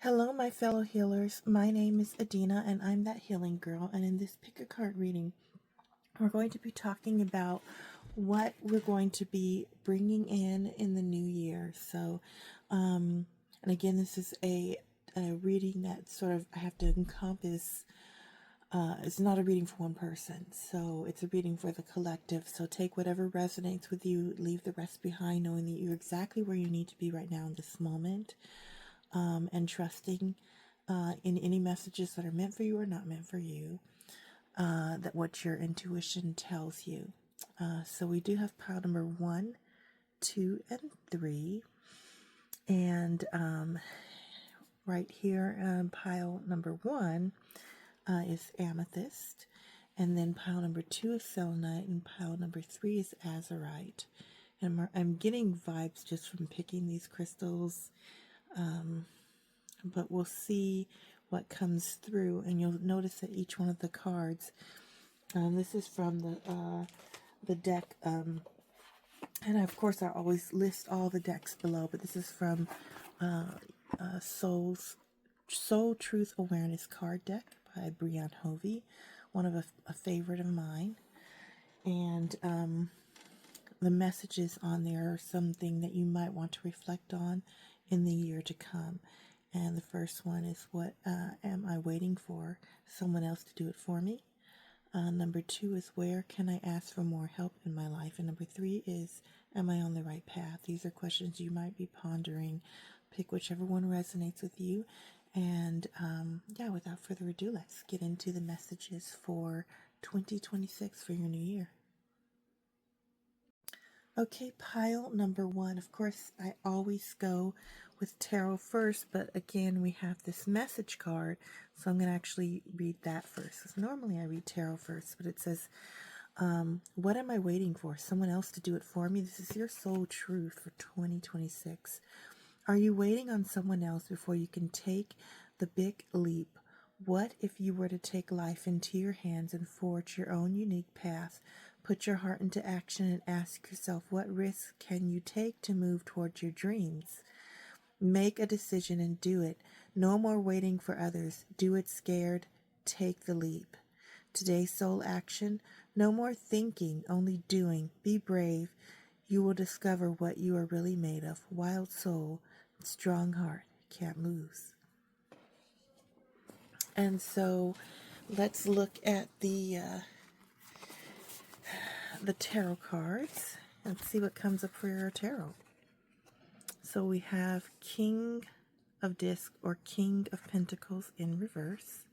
Hello, my fellow healers. My name is Adina, and I'm that healing girl. And in this pick a card reading, we're going to be talking about what we're going to be bringing in the new year. And again, this is a reading that sort of I have to encompass. It's not a reading for one person, so it's a reading for the collective. So take whatever resonates with you, leave the rest behind, knowing that you're exactly where you need to be right now in this moment. And trusting in any messages that are meant for you or not meant for you, that what your intuition tells you. So we do have pile number 1, 2, and 3. And right here, pile number 1 is Amethyst. And then pile number 2 is Selenite, and pile number 3 is Azurite. And I'm getting vibes just from picking these crystals. But we'll see what comes through, and you'll notice that each one of the cards, this is from the deck, and of course I always list all the decks below, but this is from Soul Truth Awareness card deck by Brianne Hovey, one of a favorite of mine. And the messages on there are something that you might want to reflect on in the year to come. And the first one is, what am I waiting for? Someone else to do it for me. Number 2 is, where can I ask for more help in my life? And number 3 is, am I on the right path? These are questions you might be pondering. Pick whichever one resonates with you. And without further ado, let's get into the messages for 2026 for your new year. Okay, pile number 1. Of course, I always go with tarot first, but again, we have this message card, so I'm going to actually read that first. Because normally I read tarot first, but it says, what am I waiting for? Someone else to do it for me? This is your soul truth for 2026. Are you waiting on someone else before you can take the big leap? What if you were to take life into your hands and forge your own unique path? Put your heart into action and ask yourself, what risks can you take to move towards your dreams? Make a decision and do it. No more waiting for others. Do it scared. Take the leap. Today's soul action. No more thinking, only doing. Be brave. You will discover what you are really made of. Wild soul, strong heart, can't lose. And so let's look at the tarot cards and see what comes up for your tarot. So we have King of Discs or King of Pentacles in reverse.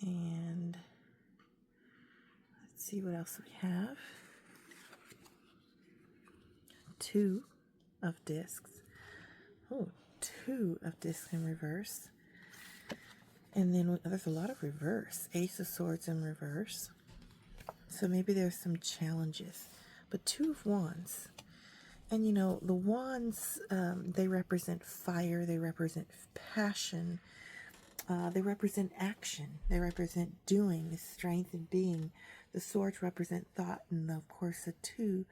And let's see what else we have. 2 of Discs. Oh, 2 of Discs in reverse. And then there's a lot of reverse. Ace of Swords in reverse. So maybe there's some challenges. But 2 of Wands. And you know, the Wands, they represent fire. They represent passion. They represent action. They represent doing, strength and being. The Swords represent thought. And of course the 2,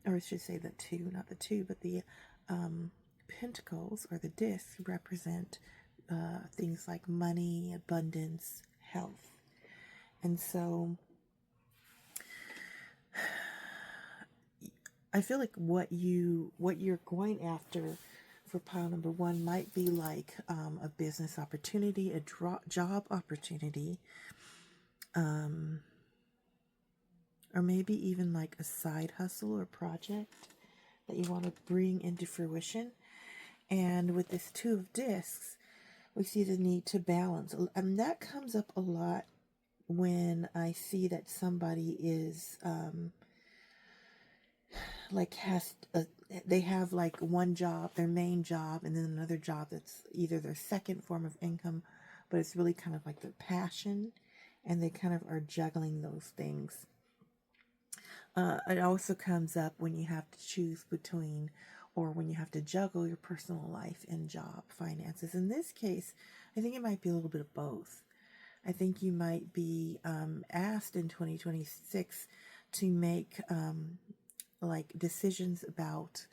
or I should say the 2, not the 2, but the Pentacles or the discs represent things like money, abundance, health. And so I feel like what you're going after for pile number 1 might be like a business opportunity, a job opportunity, or maybe even like a side hustle or project that you want to bring into fruition. And with this 2 of Discs, we see the need to balance. And that comes up a lot when I see that somebody is they have like one job, their main job, and then another job that's either their second form of income, but it's really kind of like their passion, and they kind of are juggling those things. It also comes up when you have to choose between, or when you have to juggle your personal life and job finances. In this case, I think it might be a little bit of both. I think you might be asked in 2026 to make decisions about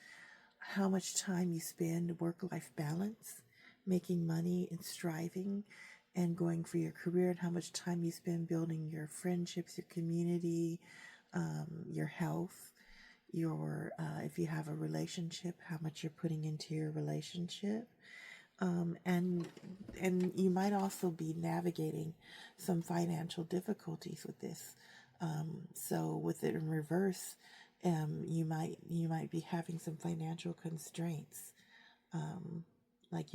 how much time you spend, work-life balance, making money and striving and going for your career, and how much time you spend building your friendships, your community, your health, your if you have a relationship, how much you're putting into your relationship. And you might also be navigating some financial difficulties with this. So with it in reverse, you might be having some financial constraints. Like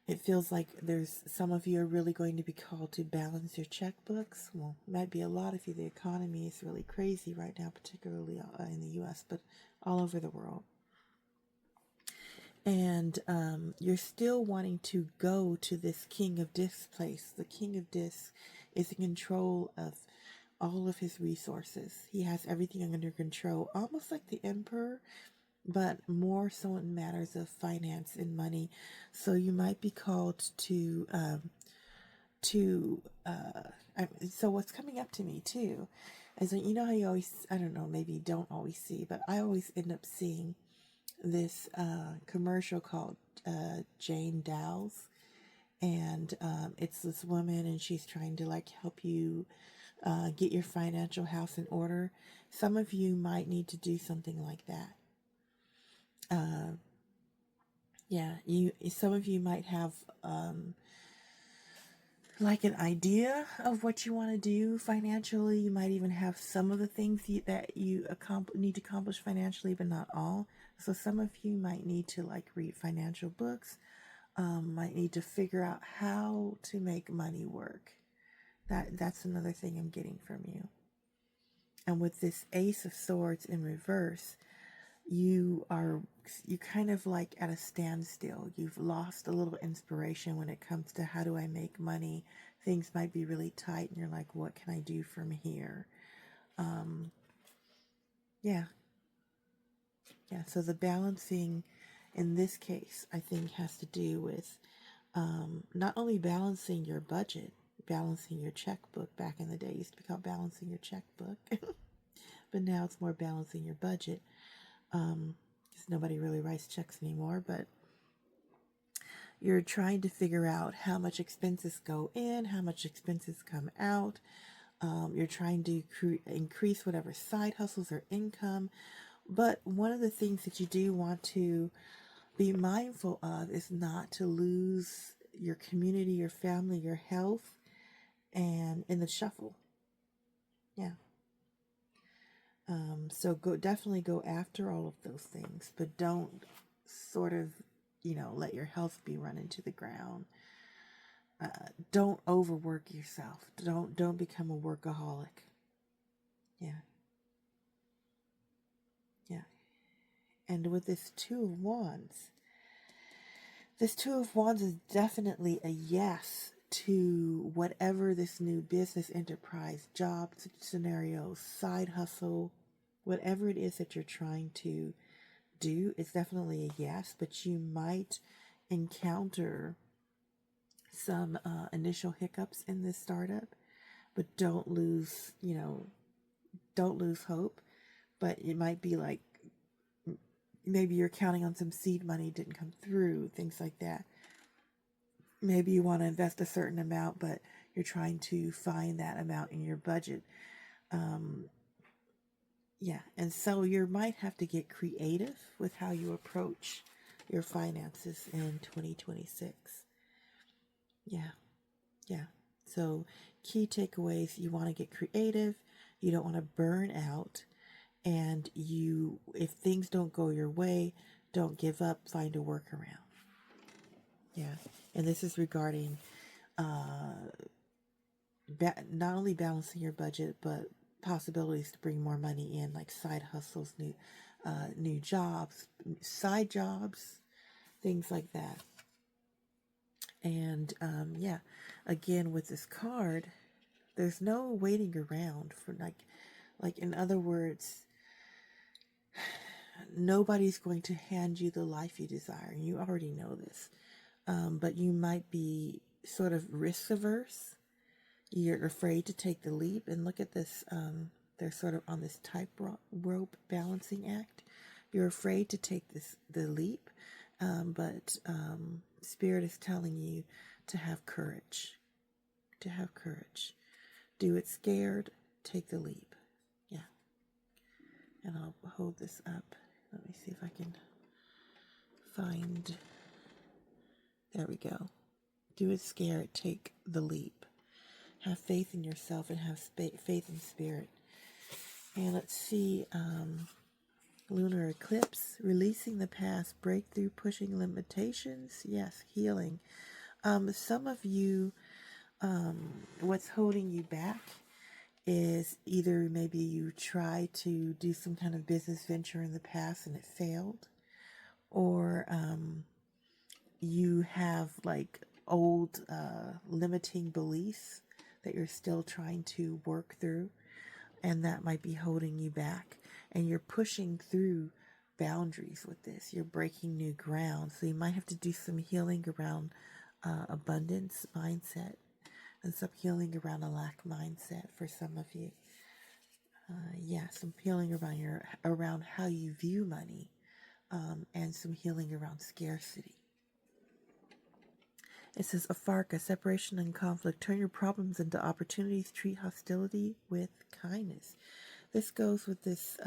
it feels like there's some of you are really going to be called to balance your checkbooks. Well, might be a lot of you. The economy is really crazy right now, particularly in the U.S., but all over the world. And you're still wanting to go to this King of Discs place. The King of Discs is in control of all of his resources. He has everything under control, almost like the Emperor, but more so in matters of finance and money. So you might be called to so what's coming up to me too is that, you know how you always, I don't know, maybe you don't always see, but I always end up seeing this commercial called Jane Dow's, and it's this woman, and she's trying to like help you get your financial house in order. Some of you might need to do something like that. Some of you might have like an idea of what you want to do financially. You might even have some of the things that you need to accomplish financially, but not all. So some of you might need to like read financial books, might need to figure out how to make money work. That's another thing I'm getting from you. And with this Ace of Swords in reverse, you kind of like at a standstill. You've lost a little inspiration when it comes to how do I make money. Things might be really tight and you're like, what can I do from here? So the balancing in this case, I think, has to do with not only balancing your budget, balancing your checkbook. Back in the day, it used to be called balancing your checkbook, but now it's more balancing your budget. Because nobody really writes checks anymore, but you're trying to figure out how much expenses go in, how much expenses come out. You're trying to increase whatever side hustles or income. But one of the things that you do want to be mindful of is not to lose your community, your family, your health, and in the shuffle. Yeah. So definitely go after all of those things, but don't sort of, let your health be run into the ground. Don't overwork yourself. Don't become a workaholic. Yeah. Yeah. And with this Two of Wands is definitely a yes to whatever this new business enterprise, job scenario, side hustle, whatever it is that you're trying to do. It's definitely a yes, but you might encounter some initial hiccups in this startup, but don't lose hope. But it might be like maybe you're counting on some seed money, didn't come through, things like that. Maybe you want to invest a certain amount, but you're trying to find that amount in your budget. And so you might have to get creative with how you approach your finances in 2026. Yeah. So key takeaways, you want to get creative, you don't want to burn out, and if things don't go your way, don't give up, find a workaround. Yeah. And this is regarding not only balancing your budget, but possibilities to bring more money in, like side hustles, new jobs, side jobs, things like that. And again, with this card, there's no waiting around for like in other words, nobody's going to hand you the life you desire. You already know this, but you might be sort of risk averse. You're afraid to take the leap. And look at this. They're sort of on this tightrope balancing act. You're afraid to take the leap. but Spirit is telling you to have courage. To have courage. Do it scared. Take the leap. Yeah. And I'll hold this up. Let me see if I can find. There we go. Do it scared. Take the leap. Have faith in yourself and have faith in Spirit. And let's see. Lunar eclipse. Releasing the past. Breakthrough. Pushing limitations. Yes. Healing. Some of you, what's holding you back is either maybe you tried to do some kind of business venture in the past and it failed, or you have like old limiting beliefs that you're still trying to work through, and that might be holding you back, and you're pushing through boundaries with this. You're breaking new ground, so you might have to do some healing around abundance mindset and some healing around a lack mindset for some of you. Some healing around how you view money, and some healing around scarcity. It says, Afarka, separation and conflict. Turn your problems into opportunities. Treat hostility with kindness. This goes with this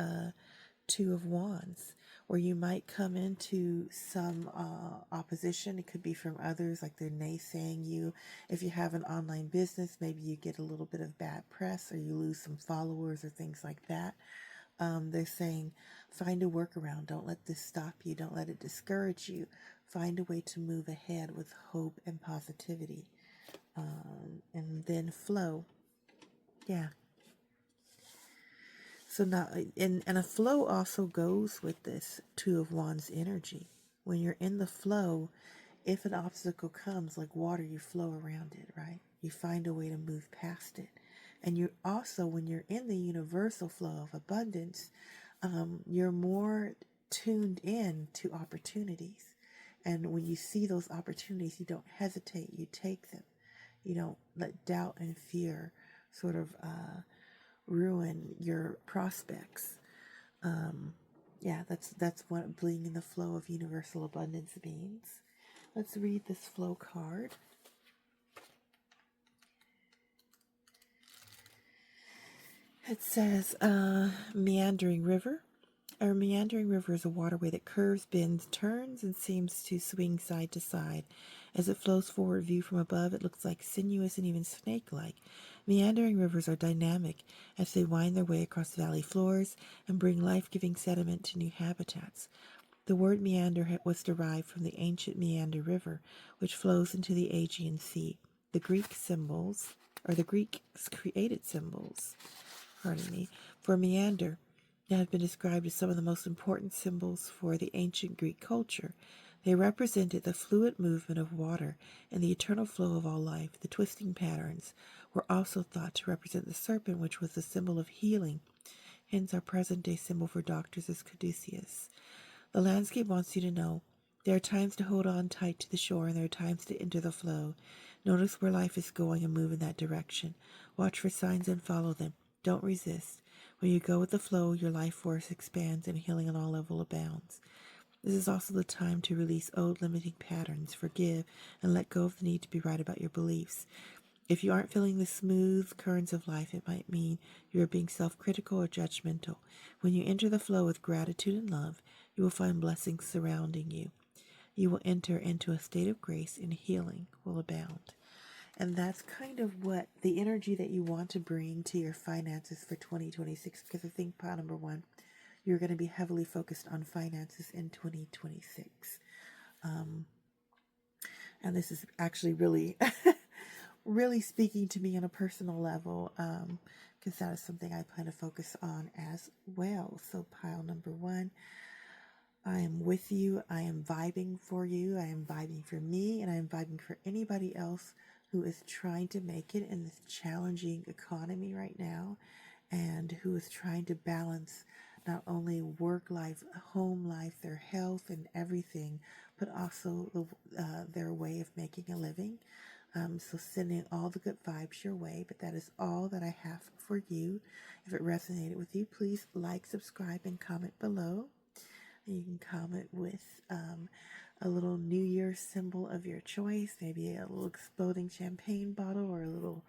Two of Wands, where you might come into some opposition. It could be from others, like they're naysaying you. If you have an online business, maybe you get a little bit of bad press, or you lose some followers or things like that. They're saying, find a workaround. Don't let this stop you. Don't let it discourage you. Find a way to move ahead with hope and positivity. And then flow. Yeah. So now, and a flow also goes with this Two of Wands energy. When you're in the flow, if an obstacle comes like water, you flow around it, right? You find a way to move past it. And you also, when you're in the universal flow of abundance, you're more tuned in to opportunities. And when you see those opportunities, you don't hesitate, you take them. You don't let doubt and fear sort of ruin your prospects. That's what being in the flow of universal abundance means. Let's read this flow card. It says, meandering river. A meandering river is a waterway that curves, bends, turns, and seems to swing side to side. As it flows forward, viewed from above, it looks like sinuous and even snake-like. Meandering rivers are dynamic as they wind their way across valley floors and bring life-giving sediment to new habitats. The word meander was derived from the ancient Meander River, which flows into the Aegean Sea. The Greeks created symbols, for meander that have been described as some of the most important symbols for the ancient Greek culture. They represented the fluid movement of water and the eternal flow of all life. The twisting patterns were also thought to represent the serpent, which was the symbol of healing. Hence, our present-day symbol for doctors is caduceus. The landscape wants you to know there are times to hold on tight to the shore, and there are times to enter the flow. Notice where life is going and move in that direction. Watch for signs and follow them. Don't resist. When you go with the flow, your life force expands and healing on all levels abounds. This is also the time to release old limiting patterns, forgive, and let go of the need to be right about your beliefs. If you aren't feeling the smooth currents of life, it might mean you are being self-critical or judgmental. When you enter the flow with gratitude and love, you will find blessings surrounding you. You will enter into a state of grace, and healing will abound. And that's kind of what the energy that you want to bring to your finances for 2026. Because I think part number one, you're going to be heavily focused on finances in 2026. And this is actually really, really speaking to me on a personal level, because that is something I plan to focus on as well. So pile number one, I am with you. I am vibing for you. I am vibing for me, and I am vibing for anybody else who is trying to make it in this challenging economy right now, and who is trying to balance not only work life, home life, their health and everything, but also their way of making a living. So sending all the good vibes your way, but that is all that I have for you. If it resonated with you, please like, subscribe, and comment below. You can comment with a little New Year's symbol of your choice, maybe a little exploding champagne bottle or a little,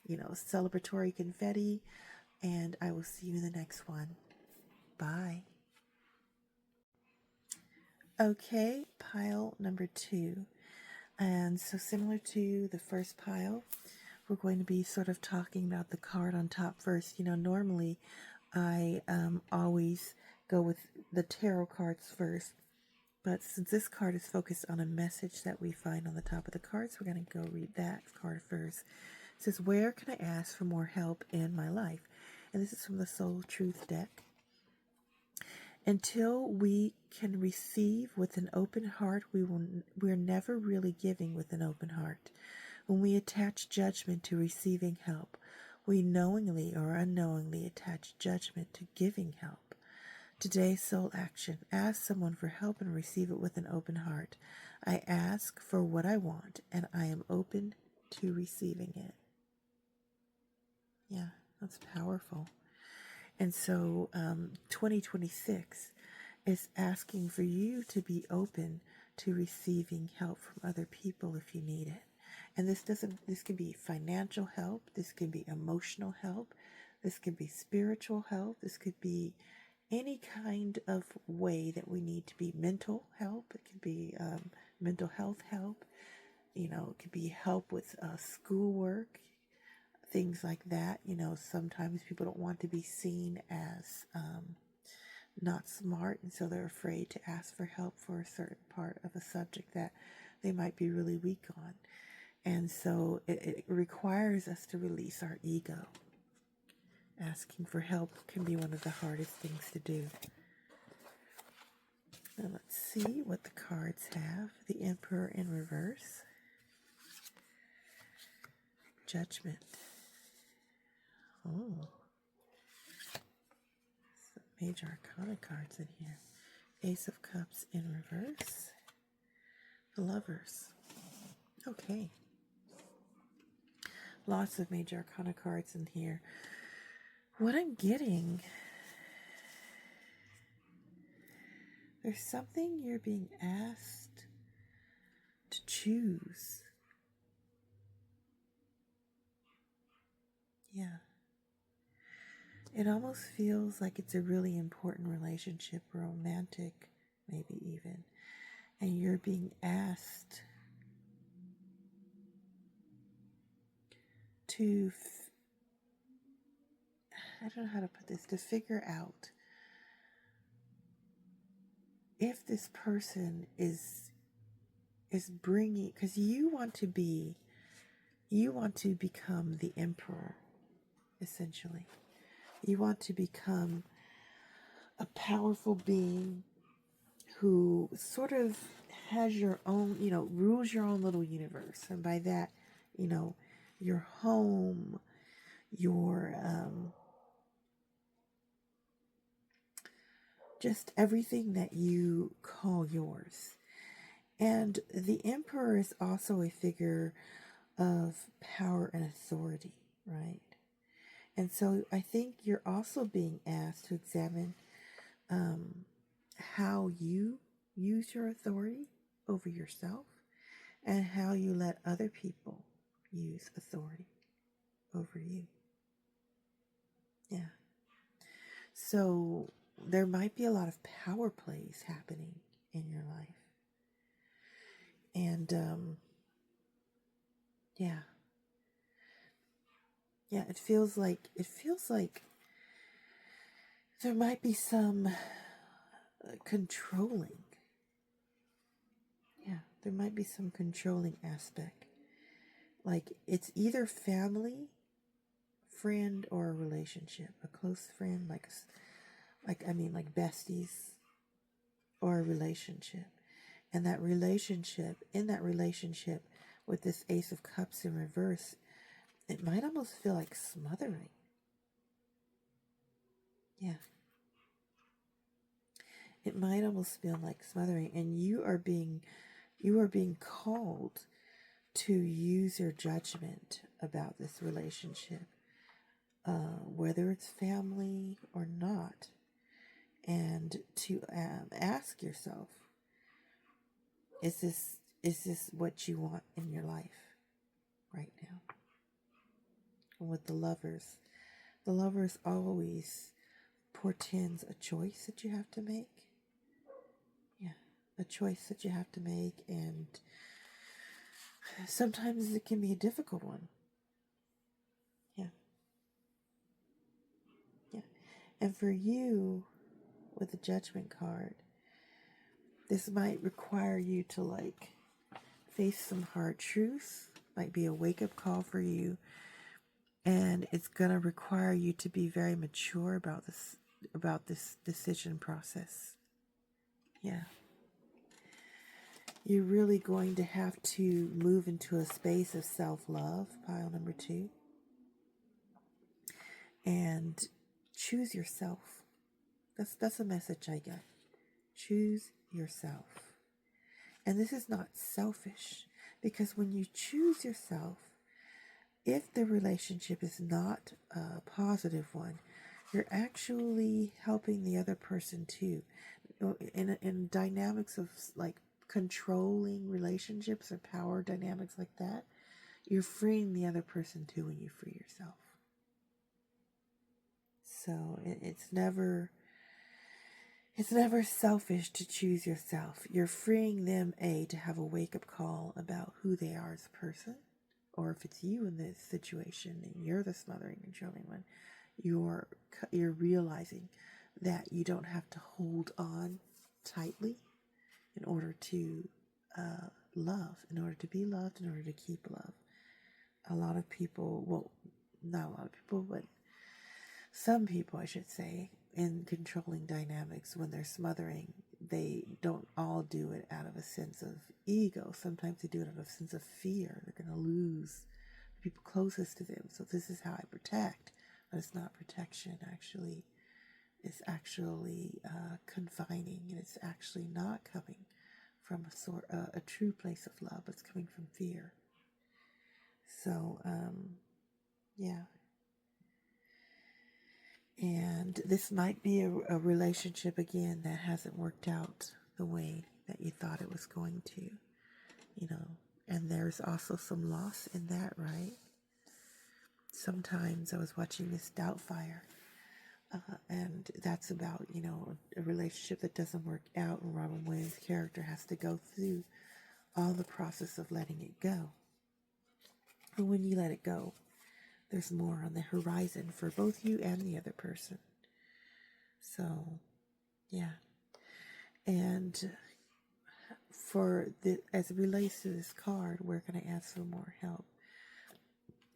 celebratory confetti. And I will see you in the next one. Bye. Okay, pile number 2. And so similar to the first pile, we're going to be sort of talking about the card on top first. Normally I always go with the tarot cards first. But since this card is focused on a message that we find on the top of the cards, we're going to go read that card first. It says, where can I ask for more help in my life? And this is from the Soul Truth deck. Until we can receive with an open heart, we're never really giving with an open heart. When we attach judgment to receiving help, we knowingly or unknowingly attach judgment to giving help. Today's soul action. Ask someone for help and receive it with an open heart. I ask for what I want, and I am open to receiving it. Yeah, that's powerful. And so 2026 is asking for you to be open to receiving help from other people if you need it. And this can be financial help, this can be emotional help, this could be spiritual help, this could be any kind of way that we need to be mental help. It could be mental health help. It could be help with schoolwork, things like that. Sometimes people don't want to be seen as not smart, and so they're afraid to ask for help for a certain part of a subject that they might be really weak on. And so it requires us to release our ego. Asking for help can be one of the hardest things to do. Now let's see what the cards have. The Emperor in reverse. Judgment. Oh. Some major arcana cards in here. Ace of Cups in reverse. The Lovers. Okay. Lots of major arcana cards in here. What I'm getting, there's something you're being asked to choose. Yeah. It almost feels like it's a really important relationship, romantic, maybe even. And you're being asked to, I don't know how to put this, to figure out if this person is bringing, because you want to become the emperor, essentially. You want to become a powerful being who sort of has your own, rules your own little universe. And by that, your home, your, just everything that you call yours. And the emperor is also a figure of power and authority, right? And so I think you're also being asked to examine how you use your authority over yourself and how you let other people use authority over you. Yeah. So there might be a lot of power plays happening in your life. And yeah, it feels like there might be some controlling. Yeah, there might be some controlling aspect. Like it's either family, friend, or a relationship, a close friend, like besties, or a relationship. And in that relationship with this Ace of Cups in reverse, it might almost feel like smothering. Yeah. It might almost feel like smothering, and you are being called to use your judgment about this relationship, whether it's family or not, and to ask yourself, Is this what you want in your life right now? And with the lovers always portends a choice that you have to make. Yeah, a choice that you have to make, and sometimes it can be a difficult one. Yeah, yeah. And for you, with the Judgment card, this might require you to face some hard truths, might be a wake-up call for you, and it's going to require you to be very mature about this decision process. Yeah. You're really going to have to move into a space of self-love, pile number 2, and choose yourself. That's a message I get. Choose yourself. And this is not selfish, because when you choose yourself, if the relationship is not a positive one, you're actually helping the other person too. In dynamics of controlling relationships or power dynamics like that, you're freeing the other person too when you free yourself. So it's never selfish to choose yourself. You're freeing them, to have a wake-up call about who they are as a person. Or if it's you in this situation and you're the smothering, controlling one, you're realizing that you don't have to hold on tightly in order to love, in order to be loved, in order to keep love. A lot of people, well, not a lot of people, but some people, I should say, in controlling dynamics, when they're smothering, they don't all do it out of a sense of ego. Sometimes they do it out of a sense of fear. They're going to lose the people closest to them. So this is how I protect. But it's not protection, actually. It's actually confining, and it's actually not coming from a true place of love. It's coming from fear. So, yeah. And this might be a relationship, again, that hasn't worked out the way that you thought it was going to, and there's also some loss in that, right? Sometimes I was watching Miss Doubtfire, and that's about, a relationship that doesn't work out, and Robin Williams' character has to go through all the process of letting it go. And when you let it go, there's more on the horizon for both you and the other person. So, yeah. And as it relates to this card, where can I ask for more help?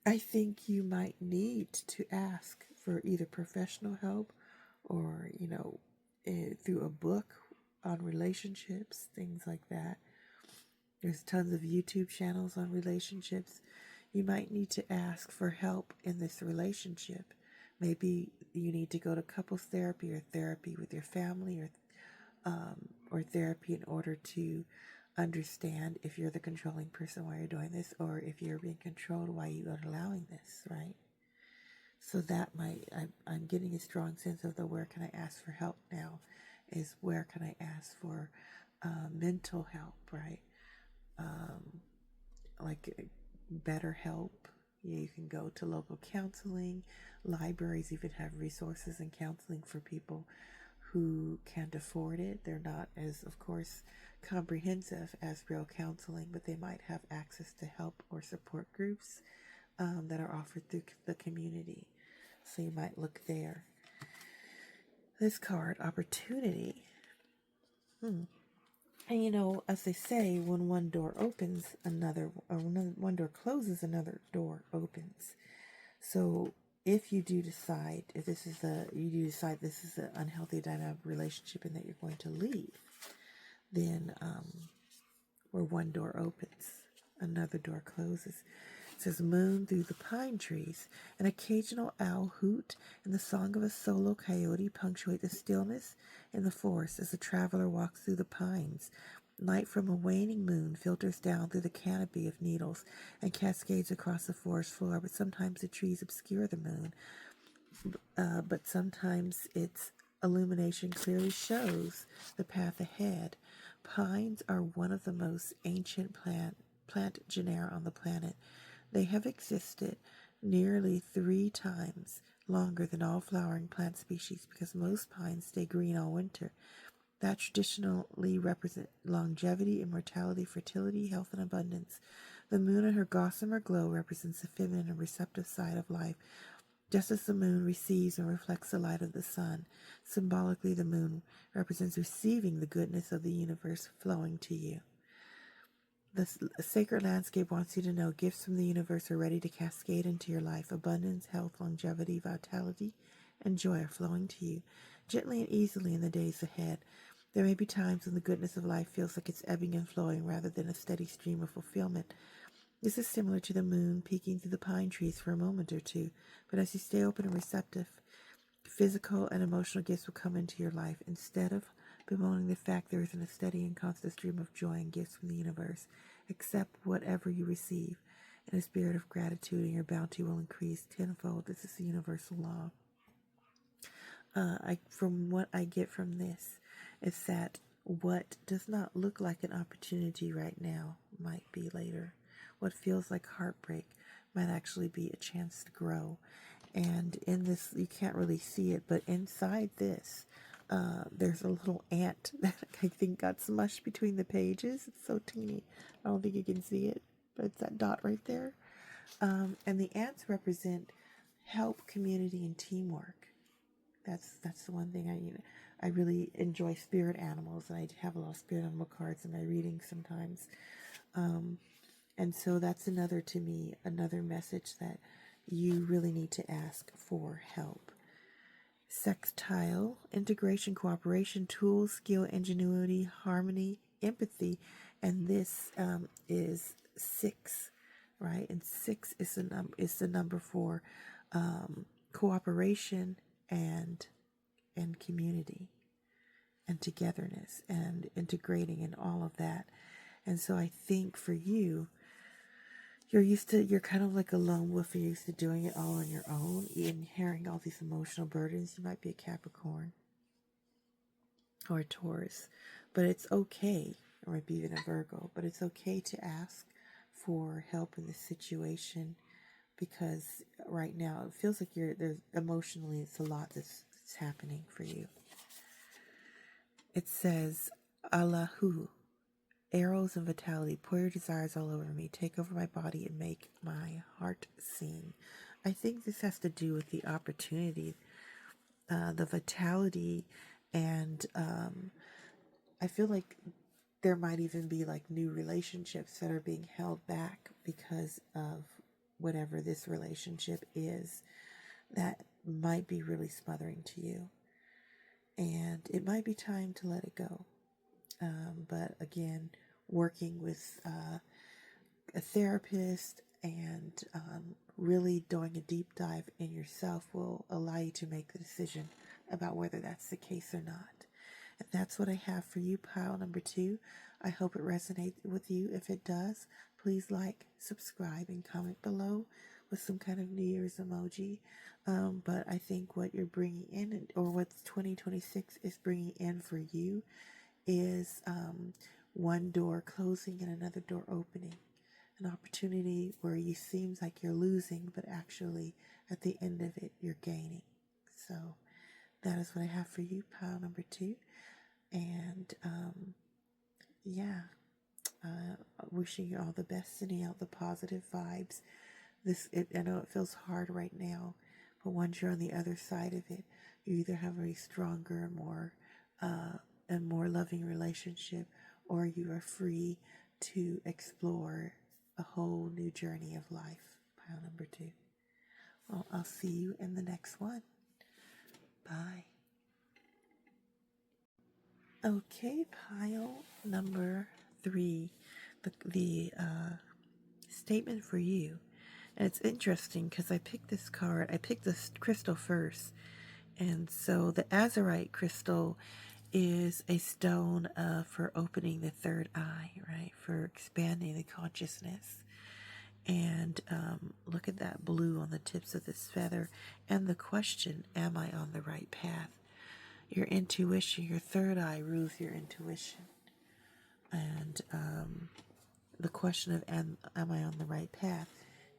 I think you might need to ask for either professional help or, through a book on relationships, things like that. There's tons of YouTube channels on relationships. You might need to ask for help in this relationship. Maybe you need to go to couples therapy or therapy with your family, or therapy in order to understand if you're the controlling person while you're doing this, or if you're being controlled while you are allowing this, right? So that I'm getting a strong sense of the where can I ask for help now is where can I ask for mental help, right? Like better help. You can go to local counseling. Libraries even have resources and counseling for people who can't afford it. They're not as, of course, comprehensive as real counseling, but they might have access to help or support groups that are offered through the community. So you might look there. This card, opportunity. And as they say, when one door opens, when one door closes, another door opens. So if you do decide, this is an unhealthy dynamic relationship and that you're going to leave, then where one door opens, another door closes. It says, moon through the pine trees. An occasional owl hoot and the song of a solo coyote punctuate the stillness in the forest as the traveler walks through the pines. Light from a waning moon filters down through the canopy of needles and cascades across the forest floor, but sometimes the trees obscure the moon. But sometimes its illumination clearly shows the path ahead. Pines are one of the most ancient plant genera on the planet. They have existed nearly 3 times longer than all flowering plant species because most pines stay green all winter. That traditionally represent longevity, immortality, fertility, health, and abundance. The moon and her gossamer glow represents the feminine and receptive side of life, just as the moon receives and reflects the light of the sun. Symbolically, the moon represents receiving the goodness of the universe flowing to you. The sacred landscape wants you to know gifts from the universe are ready to cascade into your life. Abundance, health, longevity, vitality, and joy are flowing to you gently and easily in the days ahead. There may be times when the goodness of life feels like it's ebbing and flowing rather than a steady stream of fulfillment. This is similar to the moon peeking through the pine trees for a moment or two, but as you stay open and receptive, physical and emotional gifts will come into your life. Instead of bemoaning the fact there isn't a steady and constant stream of joy and gifts from the universe, accept whatever you receive in a spirit of gratitude, and your bounty will increase tenfold. This is the universal law. From what I get from this is that what does not look like an opportunity right now might be later. What feels like heartbreak might actually be a chance to grow. And in this, you can't really see it, but inside this, there's a little ant that I think got smushed between the pages. It's so teeny. I don't think you can see it, but it's that dot right there. And the ants represent help, community, and teamwork. That's the one thing I really enjoy spirit animals, and I have a lot of spirit animal cards in my readings sometimes. And so that's another message that you really need to ask for help. Sextile, integration, cooperation, tools, skill, ingenuity, harmony, empathy, and this is 6, right? And 6 is the number for cooperation and community and togetherness and integrating and all of that. And so I think for you, you're kind of like a lone wolf. You're used to doing it all on your own and carrying all these emotional burdens. You might be a Capricorn or a Taurus, but it's okay, or maybe even a Virgo, but it's okay to ask for help in this situation, because right now it feels like there's emotionally, it's a lot that's happening for you. It says, Allahu, arrows and vitality, pour your desires all over me, take over my body and make my heart sing. I think this has to do with the opportunity, the vitality, and I feel like there might even be like new relationships that are being held back because of whatever this relationship is that might be really smothering to you. And it might be time to let it go. But again, working with a therapist and really doing a deep dive in yourself will allow you to make the decision about whether that's the case or not. And that's what I have for you, pile number 2. I hope it resonates with you. If it does, please like, subscribe, and comment below with some kind of New Year's emoji. But I think what you're bringing in, or what 2026 is bringing in for you, is one door closing and another door opening. An opportunity where you seems like you're losing, but actually at the end of it, you're gaining. So that is what I have for you, pile number 2. And wishing you all the best, sending out the positive vibes. I know it feels hard right now, but once you're on the other side of it, you either have a stronger, more loving relationship, or you are free to explore a whole new journey of life. Pile number 2. Well, I'll see you in the next one. Bye. Okay, pile number 3. The statement for you. And it's interesting because I picked this card. I picked this crystal first. And so the Azurite crystal is a stone for opening the third eye, right? For expanding the consciousness. And look at that blue on the tips of this feather. And the question, am I on the right path? Your intuition, your third eye rules your intuition. And the question of am I on the right path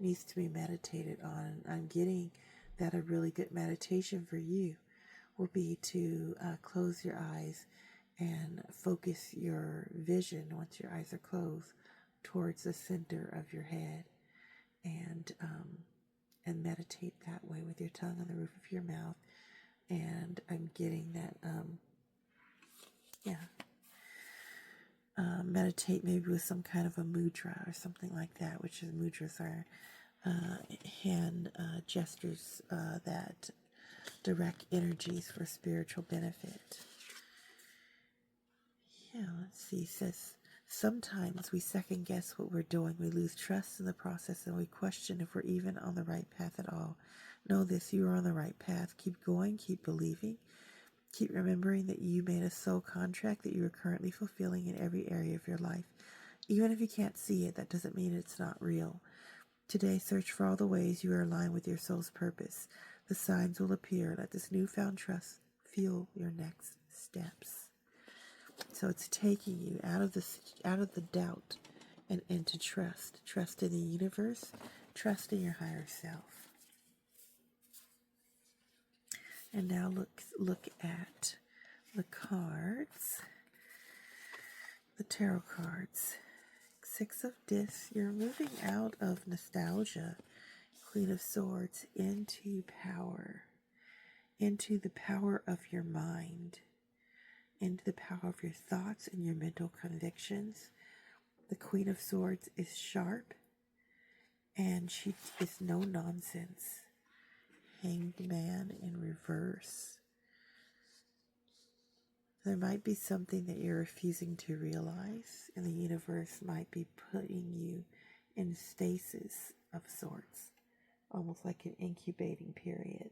needs to be meditated on. I'm getting that a really good meditation for you will be to close your eyes and focus your vision once your eyes are closed towards the center of your head, and meditate that way with your tongue on the roof of your mouth. And I'm getting that meditate maybe with some kind of a mudra or something like that, which is mudras are hand gestures that direct energies for spiritual benefit. Yeah, let's see. It says, sometimes we second guess what we're doing. We lose trust in the process and we question if we're even on the right path at all. Know this, you are on the right path. Keep going, keep believing. Keep remembering that you made a soul contract that you are currently fulfilling in every area of your life. Even if you can't see it, that doesn't mean it's not real. Today, search for all the ways you are aligned with your soul's purpose. The signs will appear. Let this newfound trust fuel your next steps. So it's taking you out of the doubt and into trust. Trust in the universe. Trust in your higher self. And now look at the cards, the tarot cards. Six of Discs. You're moving out of nostalgia, Queen of Swords, into power, into the power of your mind, into the power of your thoughts and your mental convictions. The Queen of Swords is sharp, and she is no nonsense. Hanged Man in reverse. There might be something that you're refusing to realize, and the universe might be putting you in stasis of sorts, almost like an incubating period,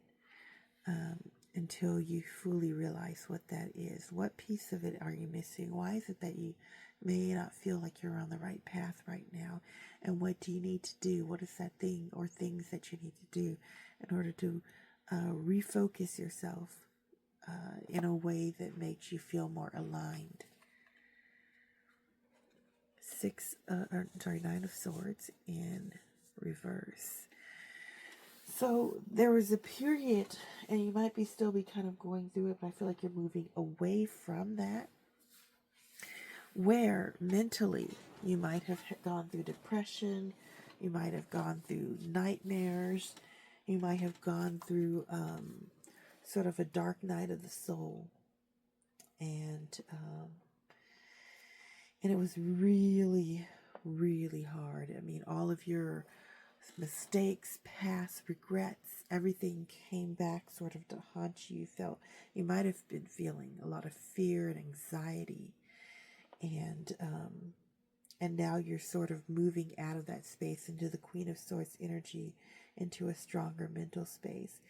until you fully realize what that is. What piece of it are you missing? Why is it that you may not feel like you're on the right path right now? And what do you need to do? What is that thing or things that you need to do in order to refocus yourself in a way that makes you feel more aligned? Nine of Swords in reverse. So there was a period, and you might still be kind of going through it, but I feel like you're moving away from that, where mentally you might have gone through depression, you might have gone through nightmares, you might have gone through sort of a dark night of the soul, and it was really, really hard. I mean, all of your mistakes, past regrets, everything came back sort of to haunt you. You might have been feeling a lot of fear and anxiety, and now you're sort of moving out of that space into the Queen of Swords energy, into a stronger mental space.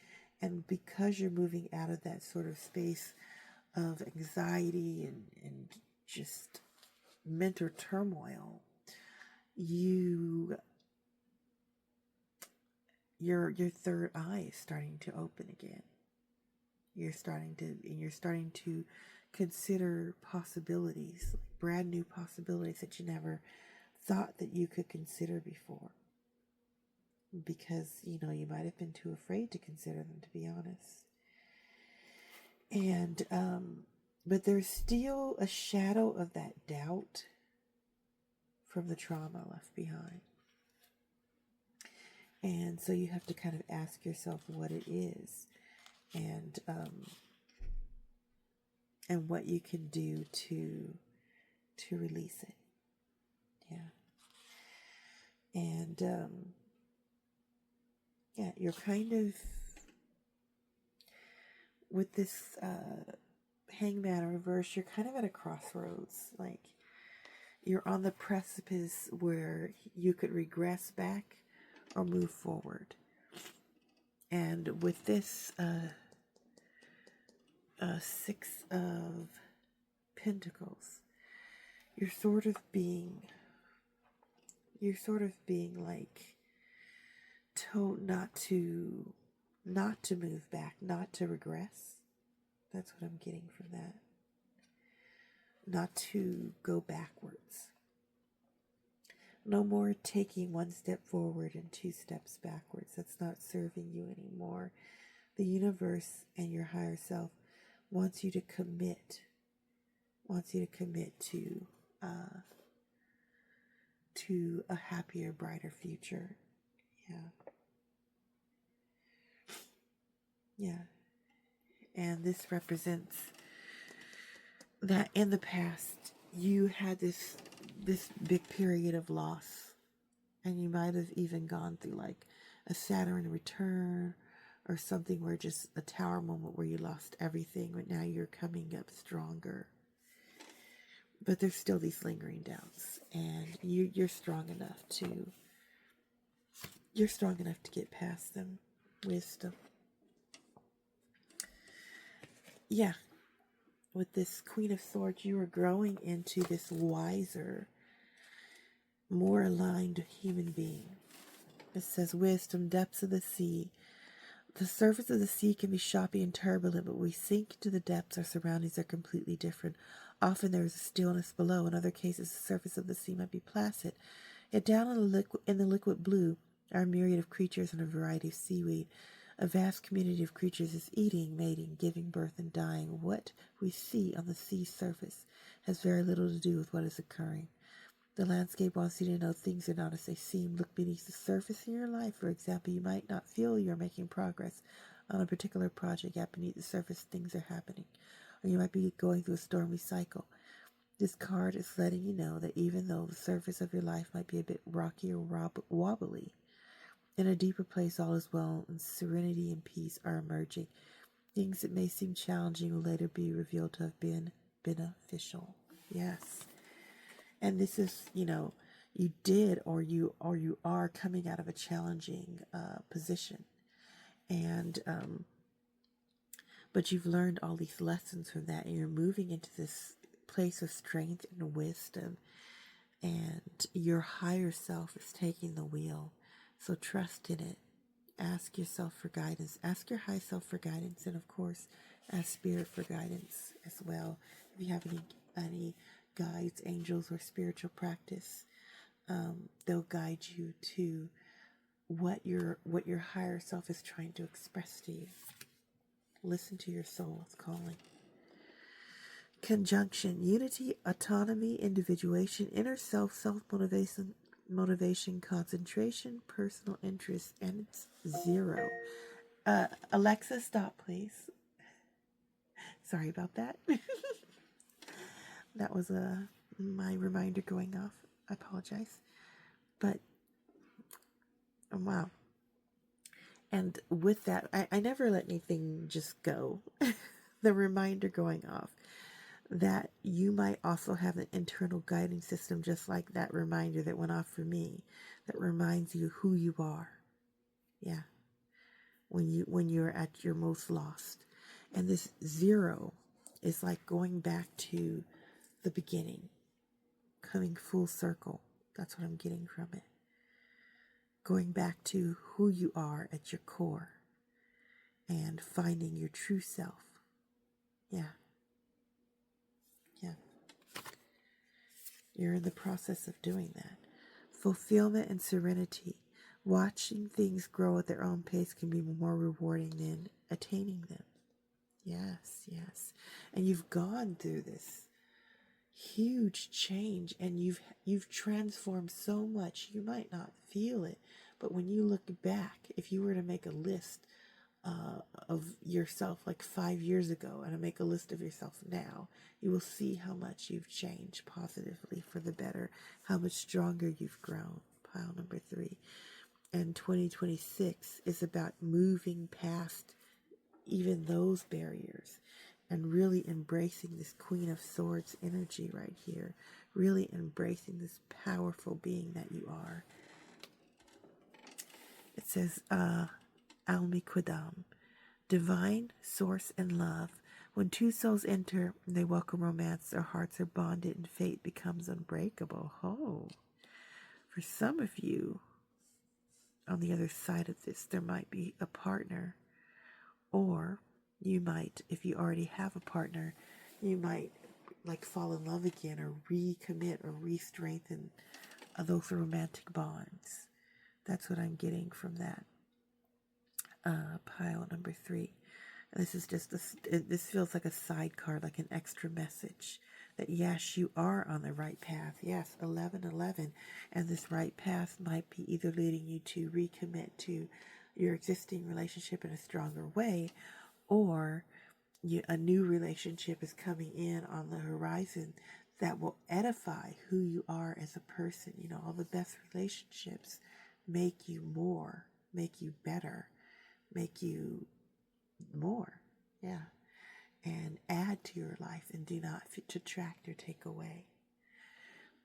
And because you're moving out of that sort of space of anxiety and just mental turmoil, your third eye is starting to open again. You're starting to consider possibilities, like brand new possibilities that you never thought that you could consider before, because you might have been too afraid to consider them, to be honest. And but there's still a shadow of that doubt from the trauma left behind. And so you have to kind of ask yourself what it is, and what you can do to release it. Yeah. And you're kind of with this hangman reverse, you're kind of at a crossroads. Like, you're on the precipice where you could regress back or move forward. And with this Six of Pentacles, you're sort of being like told not to move back, not to regress. That's what I'm getting from that. not to go backwards. No more taking one step forward and two steps backwards. That's not serving you anymore. The universe and your higher self wants you to commit, to a happier, brighter future. Yeah. And this represents that in the past you had this big period of loss, and you might have even gone through like a Saturn return or something, where just a tower moment where you lost everything, but now you're coming up stronger. But there's still these lingering doubts, and you're strong enough to get past them. Wisdom. Yeah. With this Queen of Swords, you are growing into this wiser, more aligned human being. It says, wisdom, depths of the sea. The surface of the sea can be choppy and turbulent, but when we sink into the depths, our surroundings are completely different. Often there is a stillness below. In other cases, the surface of the sea might be placid. Yet down in the liquid blue are a myriad of creatures and a variety of seaweed. A vast community of creatures is eating, mating, giving birth, and dying. What we see on the sea's surface has very little to do with what is occurring. The landscape wants you to know things are not as they seem. Look beneath the surface in your life. For example, you might not feel you're making progress on a particular project, yet beneath the surface things are happening. Or you might be going through a stormy cycle. This card is letting you know that even though the surface of your life might be a bit rocky or wobbly, in a deeper place all is well, and serenity and peace are emerging. Things that may seem challenging will later be revealed to have been beneficial. Yes. And this is, you did or you are coming out of a challenging position. And but you've learned all these lessons from that, and you're moving into this place of strength and wisdom, and your higher self is taking the wheel. So trust in it. Ask yourself for guidance. Ask your high self for guidance, and of course, ask spirit for guidance as well. If you have any guides, angels, or spiritual practice, they'll guide you to what your higher self is trying to express to you. Listen to your soul's calling. Conjunction: unity, autonomy, individuation, inner self, motivation, concentration, personal interest, and it's 0. Alexa, stop, please. Sorry about that. That was my reminder going off. I apologize. But, wow. And with that, I never let anything just go. The reminder going off that you might also have an internal guiding system, just like that reminder that went off for me, that reminds you who you are. Yeah. When you're at your most lost. And this 0 is like going back to the beginning, coming full circle. That's what I'm getting from it. Going back to who you are at your core and finding your true self. Yeah. Yeah. You're in the process of doing that. Fulfillment and serenity. Watching things grow at their own pace can be more rewarding than attaining them. Yes, yes. And you've gone through this huge change, and you've transformed so much. You might not feel it, but when you look back, if you were to make a list of yourself like 5 years ago and make a list of yourself now, you will see how much you've changed positively for the better, how much stronger you've grown. Pile number 3. And 2026 is about moving past even those barriers and really embracing this Queen of Swords energy right here, really embracing this powerful being that you are. It says, Al-Miqdam, divine source and love. When two souls enter and they welcome romance, their hearts are bonded and fate becomes unbreakable. Oh, for some of you, on the other side of this, there might be a partner, or you might, if you already have a partner, you might like fall in love again or recommit or re-strengthen those romantic bonds. That's what I'm getting from that pile number 3. And this is just this feels like a sidecar, like an extra message that yes, you are on the right path. Yes, 1111, and this right path might be either leading you to recommit to your existing relationship in a stronger way, or a new relationship is coming in on the horizon that will edify who you are as a person. You know, all the best relationships make you more, make you better, make you more. Yeah. And add to your life and do not detract or take away.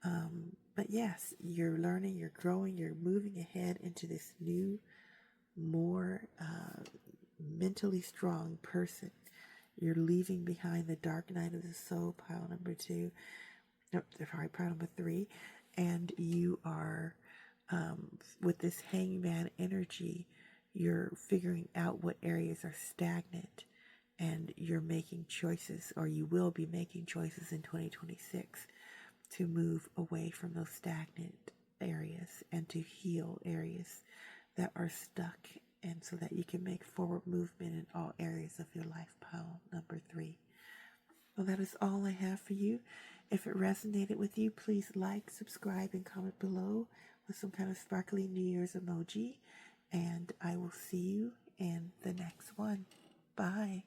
But yes, you're learning, you're growing, you're moving ahead into this new, more mentally strong person. You're leaving behind the dark night of the soul, pile number 2. No, sorry, pile number 3. And you are, with this hangman energy, you're figuring out what areas are stagnant, and you're making choices, or you will be making choices in 2026 to move away from those stagnant areas and to heal areas that are stuck, and so that you can make forward movement in all areas of your life, pile number 3. Well, that is all I have for you. If it resonated with you, please like, subscribe, and comment below with some kind of sparkly New Year's emoji. And I will see you in the next one. Bye.